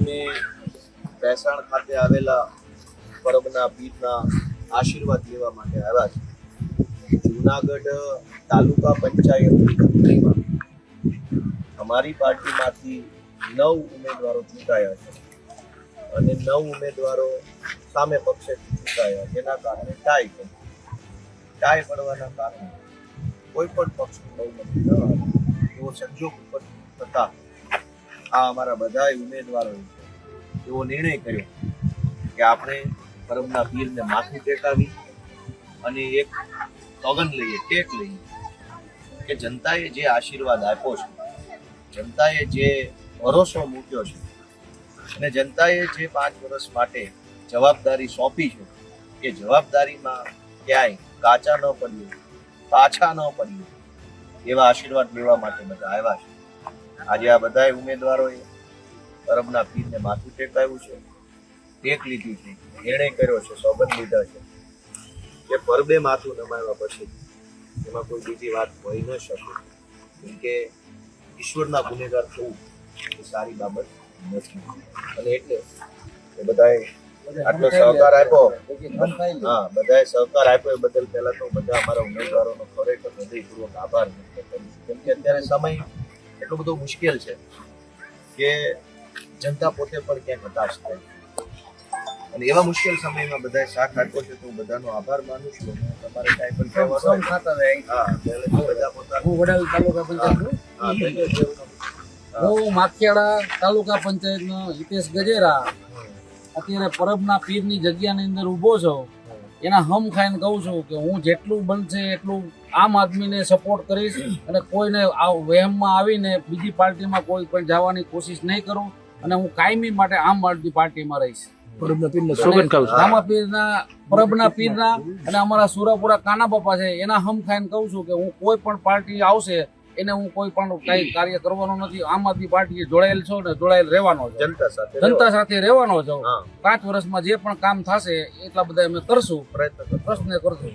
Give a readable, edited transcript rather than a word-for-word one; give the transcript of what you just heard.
અમે ભેસાણ ખાતે આવેલા પરબના પીરના આશીર્વાદ લેવા માટે આવ્યા છીએ। જૂનાગઢ તાલુકા પંચાયતની ચૂંટણીમાં અમારી પાર્ટીમાંથી 9 ઉમેદવારો ચૂંટાયા છે અને 9 ઉમેદવારો સામે પક્ષેથી ચૂંટાયા, જેના કારણે ટાઈ પડવાના કારણે કોઈ પણ પક્ષનું બહુમતી ન આવે એવો સંજોગ ઉપર થતા આ અમારા બધા ઉમેદવારોએ એવો નિર્ણય કર્યો કે આપણે પરબના પીરને માથું ટેકાવી અને એક સોગંદ લઈએ, ટેક લઈએ કે જનતાએ જે આશીર્વાદ આપ્યો છે, જનતાએ જે ભરોસો મૂક્યો છે અને જનતાએ જે 5 વર્ષ માટે જવાબદારી સોંપી છે કે જવાબદારીમાં ક્યાંય કાચા ન પડીએ, પાછા ન પડીએ એવા આશીર્વાદ લેવા માટે બધા આવ્યા છે। આજે આ બધા ઉમેદવારોએ પરબના પીરને માથું ટેકાવ્યું છે, ટેક લીધી છે, નિર્ણય કર્યો છે, સોગંદ લીધા છે કે પરબે માથું નમાવ્યા પછી એમાં કોઈ બીજી વાત હોઈ ન શકે, કેમ કે ઈશ્વરના ગુનેગાર થવું એ સારી બાબત નથી। અને એટલે એ બધાએ આટલો સહકાર આપ્યો, બધાએ સહકાર આપ્યો એ બદલ પહેલા તો બધા અમારા ઉમેદવારોનો ખરેખર હૃદયપૂર્વક આભાર વ્યક્ત કરું છું, કેમ કે અત્યારે સમય એટલો બધો મુશ્કેલ છે કે જનતા પોતે પણ ક્યાંક હતાશ થાય અને એવા મુશ્કેલ સમયમાં બધાએ સાથ આપ્યો છે તો હું બધાનો આભાર માનું છું। તમારે કાંઈ પણ કહેવાનું હું વડાલ તાલુકા પંચાયત હું માખિયાળા તાલુકા પંચાયતનો હિતેશ ગજેરા અત્યારે પરબના પીરની જગ્યાની અંદર ઊભો છું। એના હમ ખાઈને કહું છું કે હું જેટલું બનશે એટલું આમ આદમીને સપોર્ટ કરીશ અને કોઈને વહેમમાં આવીને બીજી પાર્ટીમાં કોઈ પણ જવાની કોશિશ નહીં કરું અને હું કાયમી માટે આમ આદમી પાર્ટીમાં રહીશ। પરબના પીરના અને અમારા સુરાપુરા કાના બાપા છે એના હમ ખાઈને કહું છું કે હું કોઈ પણ પાર્ટી આવશે એને હું કોઈ પણ કઈ કાર્ય કરવાનો નથી। આમ આદમી પાર્ટી જોડાયેલ છો ને જોડાયેલ રહેવાનો છે, જનતા સાથે રહેવાનો છો। 5 વર્ષમાં જે પણ કામ થશે એટલા બધા અમે કરશું, પ્રયત્ન કરશું।